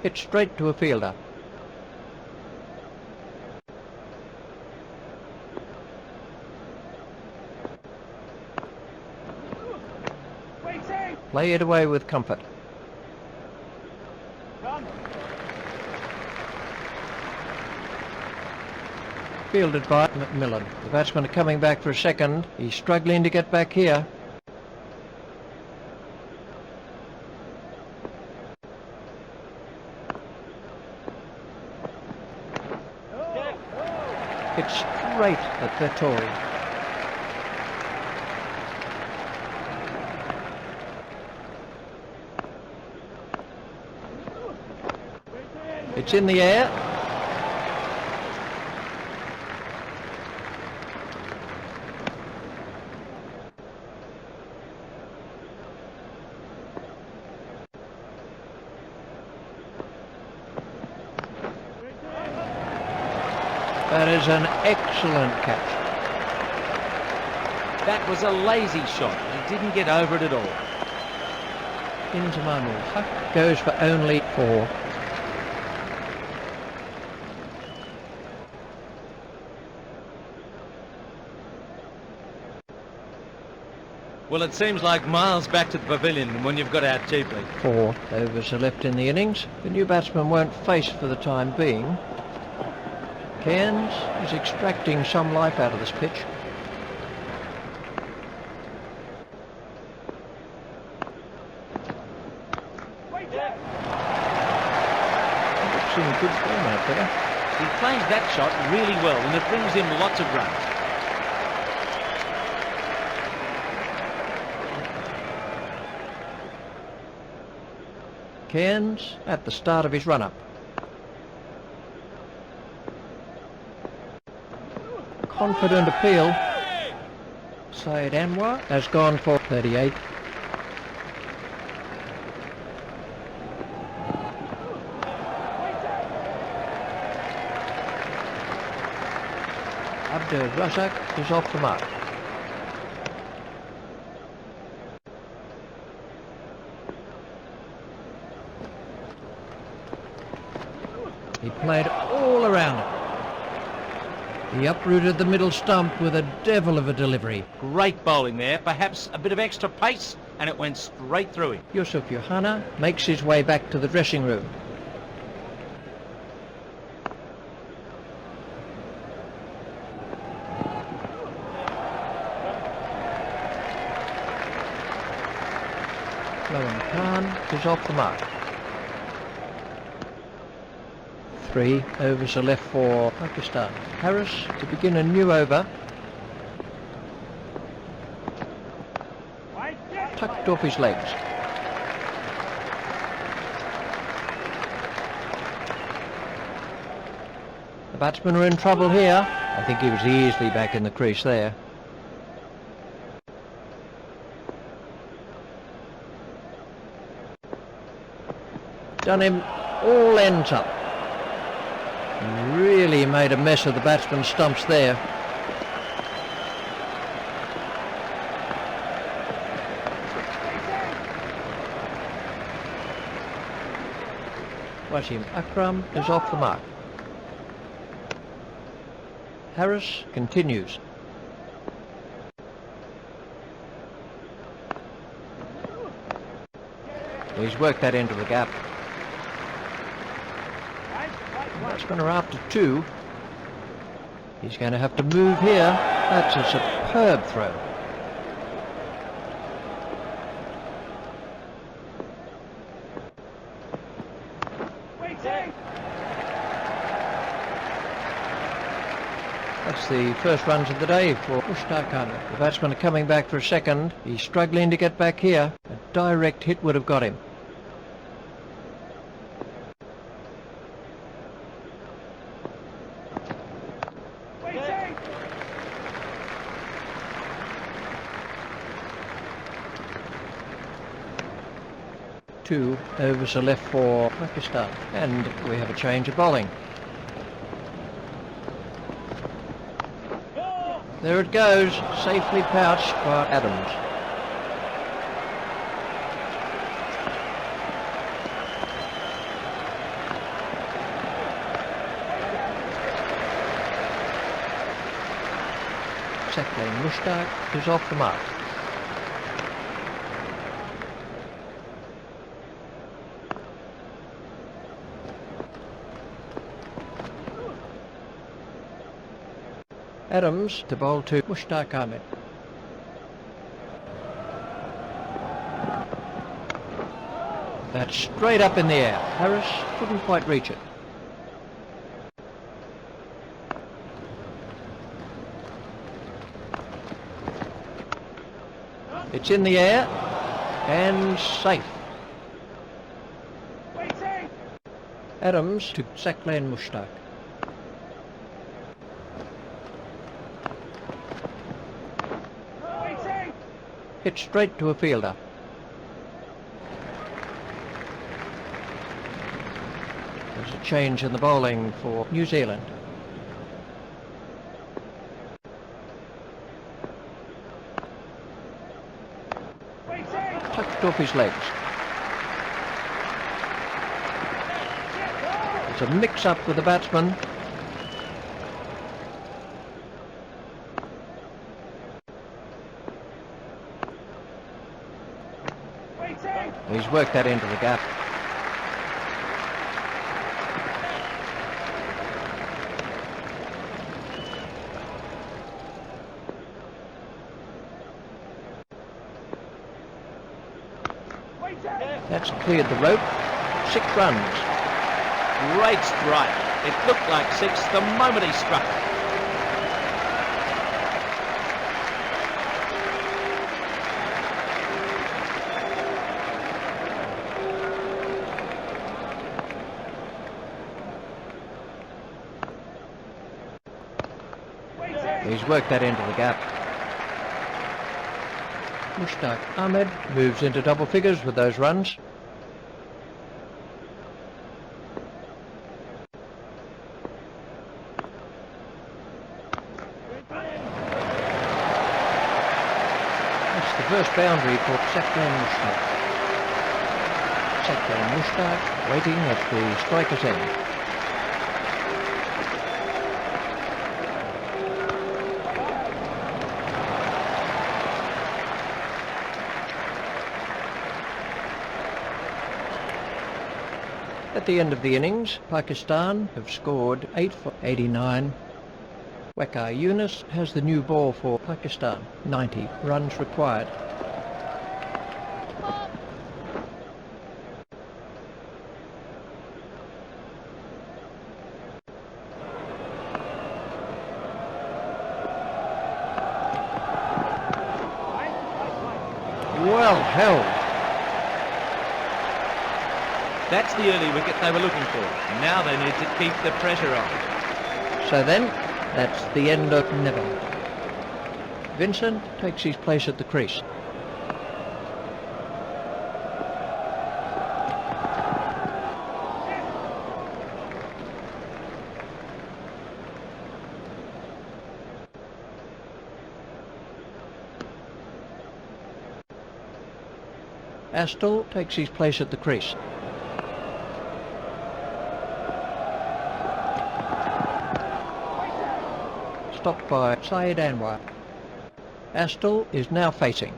Hit straight to a fielder. Play it away with comfort. Fielded by Macmillan. The batsmen are coming back for a second. He's struggling to get back here. It's straight at Vettori. It's in the air. That is an excellent catch. That was a lazy shot. He didn't get over it at all. Inzamanu. Huck goes for only 4. Well, it seems like miles back to the pavilion when you've got out cheaply. 4 overs are left in the innings. The new batsman won't face for the time being. Cairns is extracting some life out of this pitch. Looks in good form out there. He plays that shot really well and it brings him lots of runs. Cairns at the start of his run-up. Confident appeal. Syed Anwar has gone for 38. Abdur Razak is off the mark. He played all around it. He uprooted the middle stump with a devil of a delivery. Great bowling there, perhaps a bit of extra pace, and it went straight through him. Yusuf Yohana makes his way back to the dressing room. Lohan Khan is off the mark. 3 overs are left for Pakistan. Harris to begin a new over. Tucked off his legs. The batsmen are in trouble here. I think he was easily back in the crease there. Done him all ends up. Really made a mess of the batsman's stumps there. Wasim Akram is off the mark. Harris continues. He's worked that into the gap. Batsmen are after 2. He's going to have to move here. That's a superb throw. That's the first runs of the day for Mushtaq Khan. The batsmen are coming back for a second. He's struggling to get back here. A direct hit would have got him. Two overs are left for Pakistan, and we have a change of bowling. There it goes, safely pouched by Adams. Saklan Mushtaq is off the mark. Adams to bowl to Mushtaq Ahmed. That's straight up in the air. Harris couldn't quite reach it. It's in the air and safe. Adams to Saklan Mushtaq. Hit straight to a fielder. There's a change in the bowling for New Zealand. Touched off his legs. There's a mix-up with the batsman. He's worked that into the gap. That's cleared the rope. 6 runs. Great strike. It looked like 6 the moment he struck it. He's worked that into the gap. Mushtaq Ahmed moves into double figures with those runs. That's the first boundary for Saklan Mushtaq. Saklan Mushtaq waiting at the striker's end. At the end of the innings, Pakistan have scored 8 for 89. Waqar Younis has the new ball for Pakistan, 90 runs required. Well held. That's the early wicket they were looking for. Now they need to keep the pressure on. So then, that's the end of Never. Vincent takes his place at the crease. Astle takes his place at the crease. Stopped by Syed Anwar. Astle is now facing.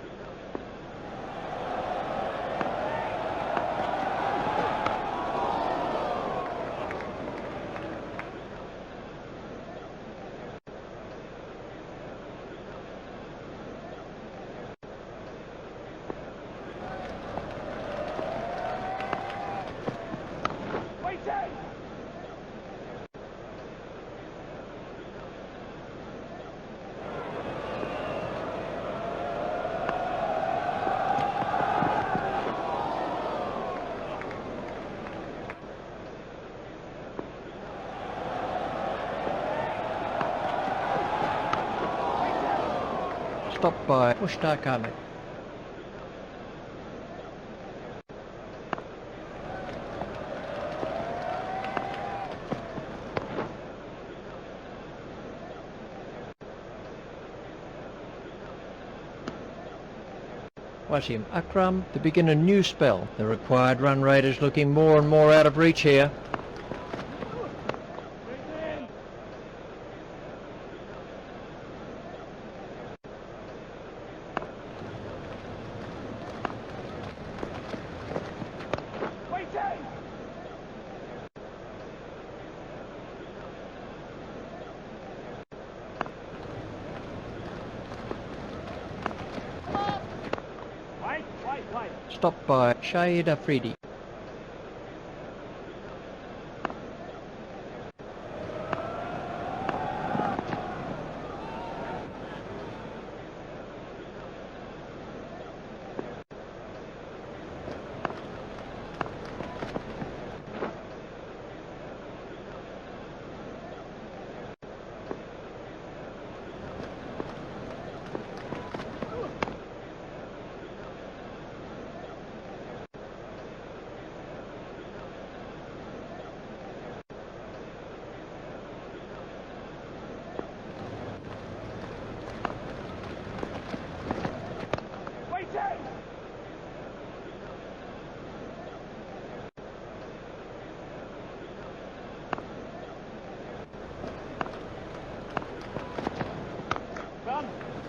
Stopped by Mushtaq Ahmed. Wasim Akram to begin a new spell. The required run rate is looking more and more out of reach here. stopped by Shahid Afridi.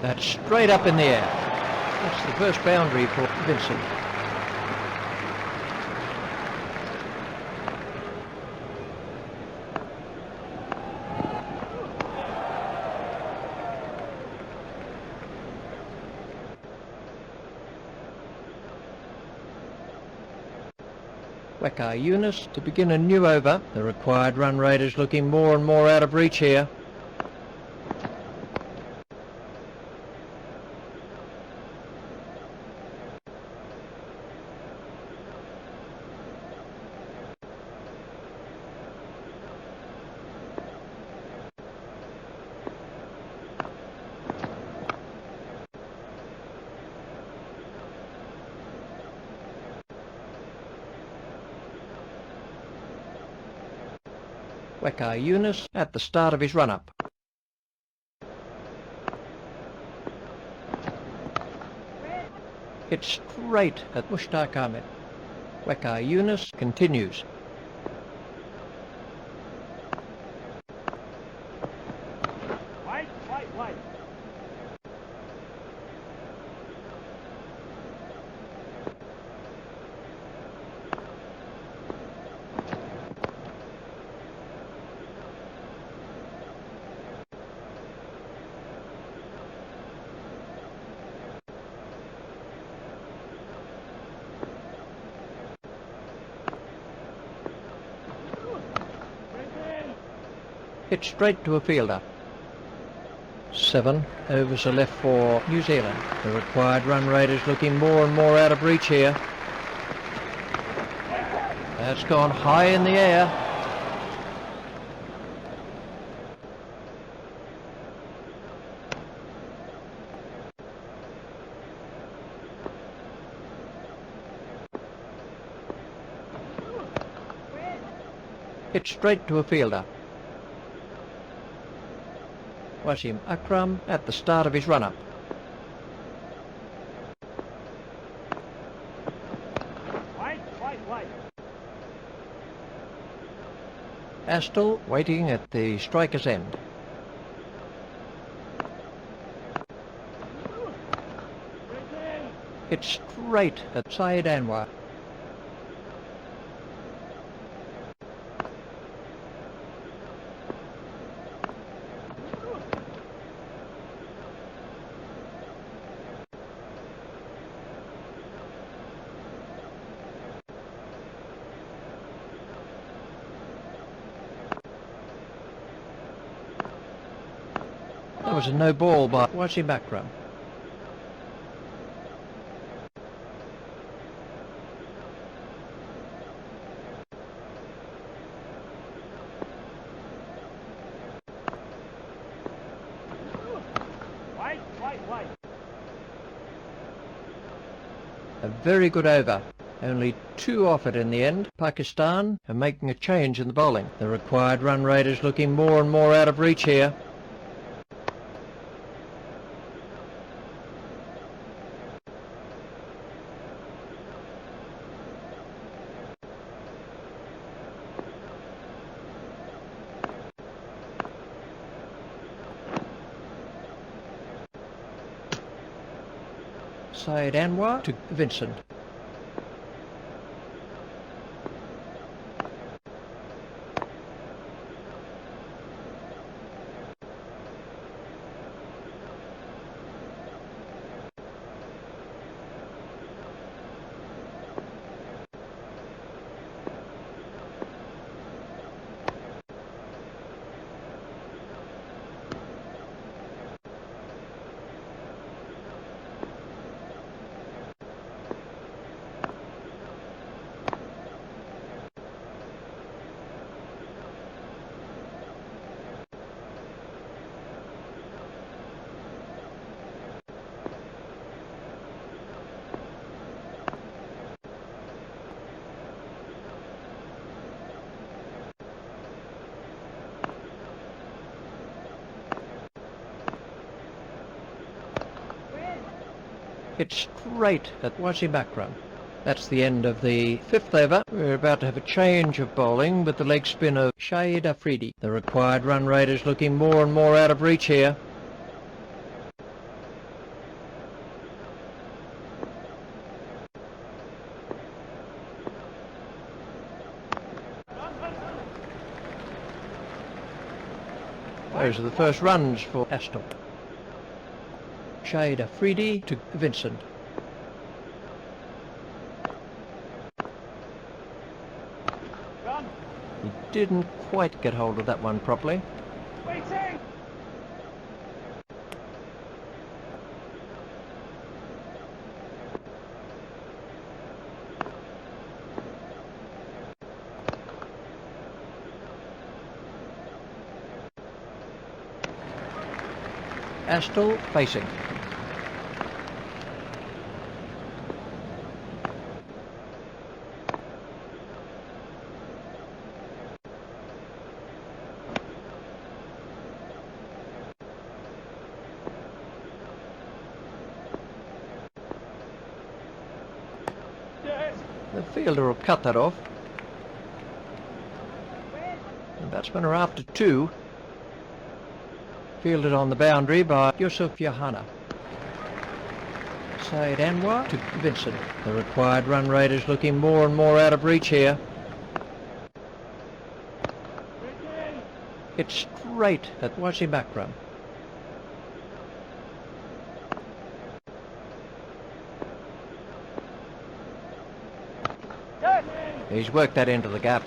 That's straight up in the air. That's the first boundary for Vincent. Waqar Yunus to begin a new over. The required run rate is looking more and more out of reach here. Waqar Yunus at the start of his run-up. Hit straight at Mushtaq Ahmed. Waqar Yunus continues. Wait. Hit straight to a fielder. 7 overs are left for New Zealand. The required run rate is looking more and more out of reach here. That's gone high in the air. Hit straight to a fielder. Wasim Akram at the start of his run-up. Wait. Astle waiting at the striker's end. Hit straight at Syed Anwar. That was a no ball by Wasim Akram. Wait. A very good over. Only 2 offered in the end. Pakistan are making a change in the bowling. The required run rate is looking more and more out of reach here. Syed Anwar to Vincent. It's straight at Wasimacrum. That's the end of the 5th over. We're about to have a change of bowling with the leg spin of Shahid Afridi. The required run rate is looking more and more out of reach here. Those are the first runs for Aston. Shahid Afridi to Vincent. He didn't quite get hold of that one properly. Waiting! Astle facing. Yes! The fielder will cut that off. The batsmen are after 2. Fielded on the boundary by Yusuf Yohana. Saeed Anwar to Vincent. The required run rate is looking more and more out of reach here. It's straight at Wasimacrum. He's worked that into the gap.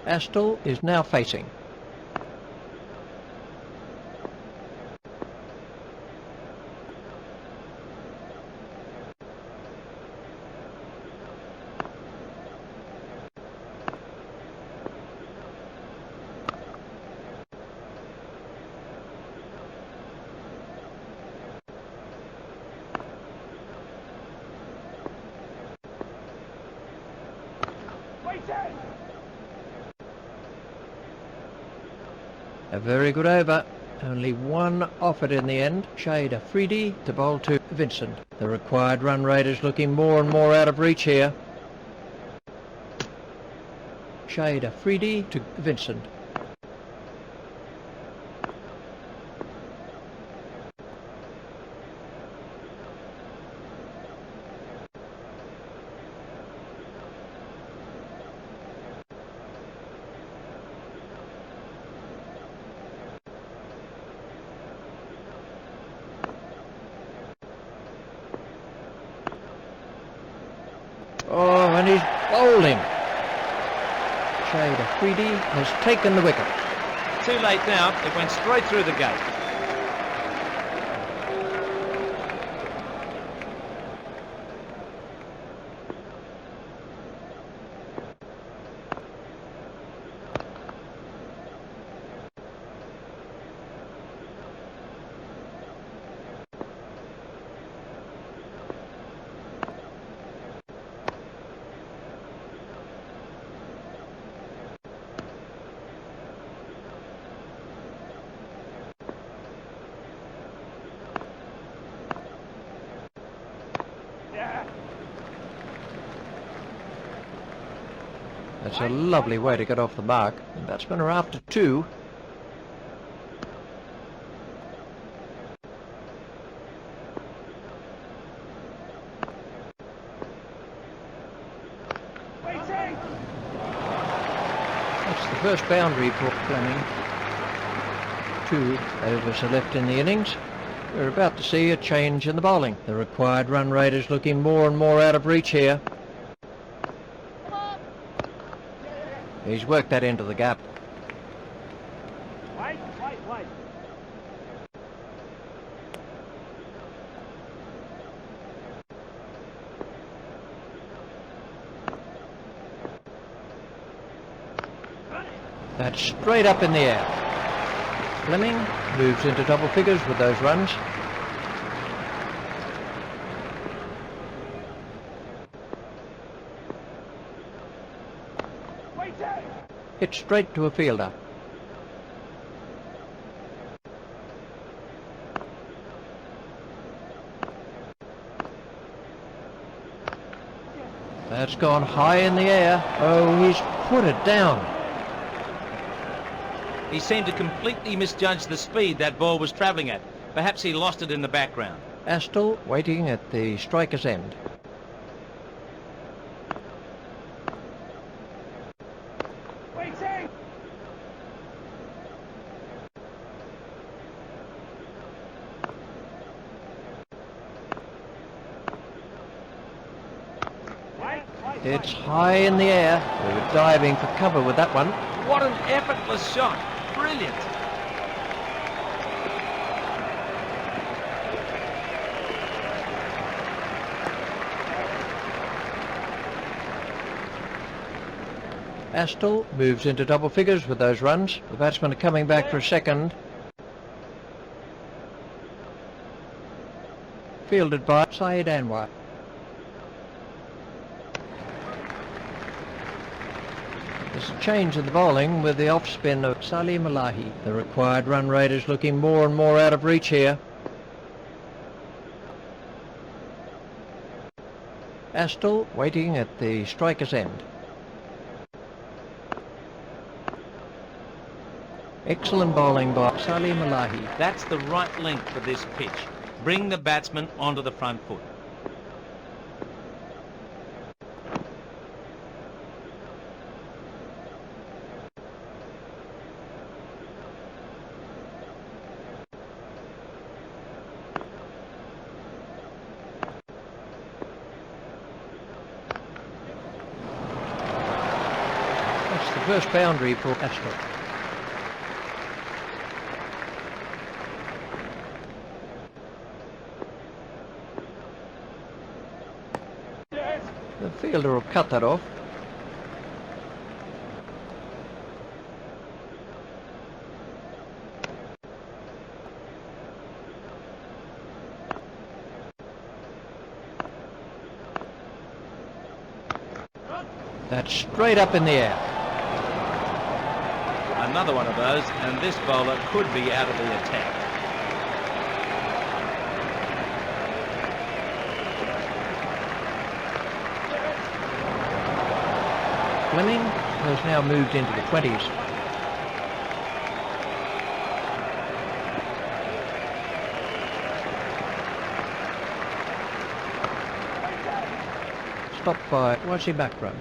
Astle is now facing. Waiting! A very good over. Only one offered in the end. Shahid Afridi to bowl to Vincent. The required run rate is looking more and more out of reach here. Shahid Afridi to Vincent. Oh, and he's bowling. Shahid Afridi has taken the wicket. Too late now. It went straight through the gate. That's a lovely way to get off the mark. The batsmen are after 2. Waiting! That's the first boundary for Fleming. 2 overs are left in the innings. We're about to see a change in the bowling. The required run rate is looking more and more out of reach here. He's worked that into the gap. Wait! That's straight up in the air. Fleming moves into double figures with those runs. Hit straight to a fielder. That's gone high in the air. Oh, he's put it down. He seemed to completely misjudge the speed that ball was travelling at. Perhaps he lost it in the background. Astle waiting at the striker's end. Waiting! It's high in the air. We were diving for cover with that one. What an effortless shot. Brilliant. Astle moves into double figures with those runs. The batsmen are coming back for a second. Fielded by Saeed Anwar. There's a change in the bowling with the off-spin of Salim Alahi. The required run rate is looking more and more out of reach here. Astle waiting at the striker's end. Excellent bowling by Salim Alahi. That's the right length for this pitch. Bring the batsman onto the front foot. That's the first boundary for Astle. Yes! The fielder will cut that off. That's straight up in the air. Another one of those, and this bowler could be out of the attack. Fleming has now moved into the 20s. Stopped by Wasi Bakram.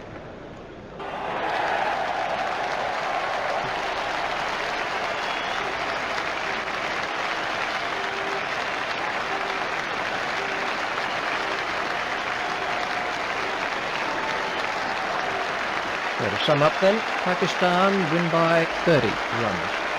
So to sum up then, Pakistan win by 30 runs.